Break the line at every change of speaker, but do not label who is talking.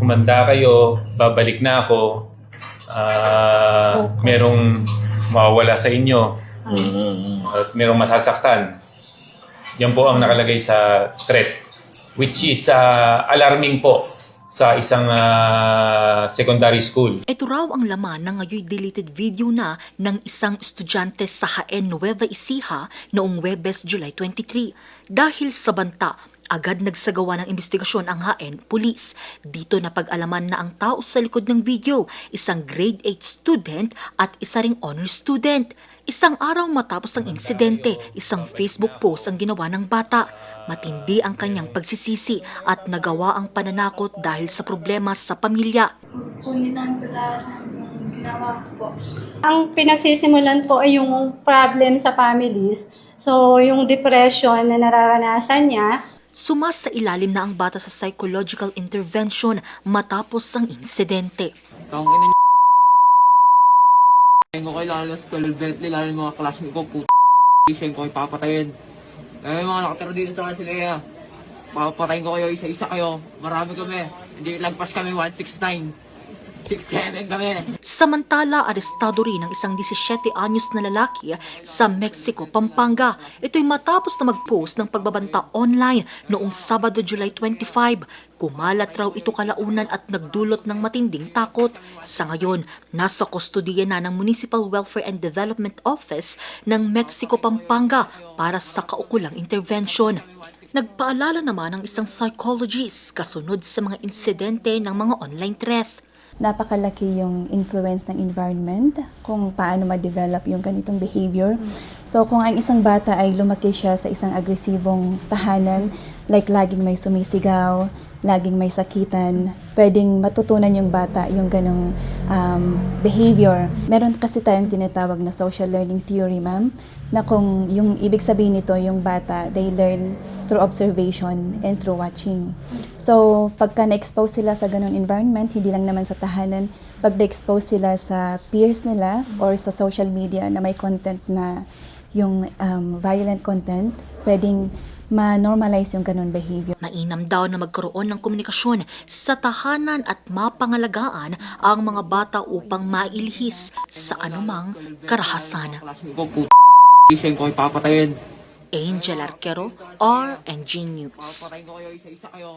humanda kayo, babalik na ako, merong mawawala sa inyo, at merong masasaktan. Yan po ang nakalagay sa threat, which is alarming po sa isang secondary school.
Ito raw ang laman ng ngayon deleted video na ng isang estudyante sa Jaén, Nueva Ecija noong Huwebes, July 23. Dahil sa banta, agad nagsagawa ng investigasyon ang Jaén Police. Dito napag-alaman na ang tao sa likod ng video, isang grade 8 student at isa ring honor student. Isang araw matapos ang insidente, isang Facebook post ang ginawa ng bata. Matindi ang kanyang pagsisisi at nagawa ang pananakot dahil sa problema sa pamilya.
Kunin ang palaran ng ginawa ko po.
Ang pinagsisimulan po ay yung problem sa families. So, yung depression na nararanasan niya.
Sumas sa ilalim na ang bata sa psychological intervention matapos ang insidente.
Tawang ina niyo. Ko kayo lalo sa school, Bentley, lalo yung mga classmate ko, siya ko kayo papatayin. Eh, mga nakatira dito sa Kasilea. Papatayin ko kayo, isa-isa kayo. Marami kami. Hindi lagpas kami, 169. 6'7" kami.
Samantala, arestado rin ang isang 17 anyos na lalaki sa Mexico, Pampanga. Ito'y matapos na mag-post ng pagbabanta online noong Sabado, July 25. Kumalat raw ito kalaunan at nagdulot ng matinding takot. Sa ngayon, nasa kustodiya na ng Municipal Welfare and Development Office ng Mexico, Pampanga para sa kaukulang intervention. Nagpaalala naman ang isang psychologist kasunod sa mga insidente ng mga online threat.
Napakalaki yung influence ng environment kung paano ma-develop yung ganitong behavior. So kung ang isang bata ay lumaki siya sa isang agresibong tahanan, like laging may sumisigaw, laging may sakitan, pwedeng matutunan yung bata yung ganong behavior. Meron kasi tayong tinatawag na social learning theory, ma'am, na kung yung ibig sabihin nito, yung bata, they learn through observation and through watching. So, pagka na-expose sila sa ganong environment, hindi lang naman sa tahanan, pag na-expose sila sa peers nila or sa social media na may content na yung violent content, pwedeng ma-normalize yung ganon behavior.
Mainam daw na magkaroon ng komunikasyon sa tahanan at mapangalagaan ang mga bata upang mailihis sa anumang karahasan.
Siya ko kayo papatayin.
Angel Arquero, RNG News.
Papatayin ko kayo, isa-isa kayo.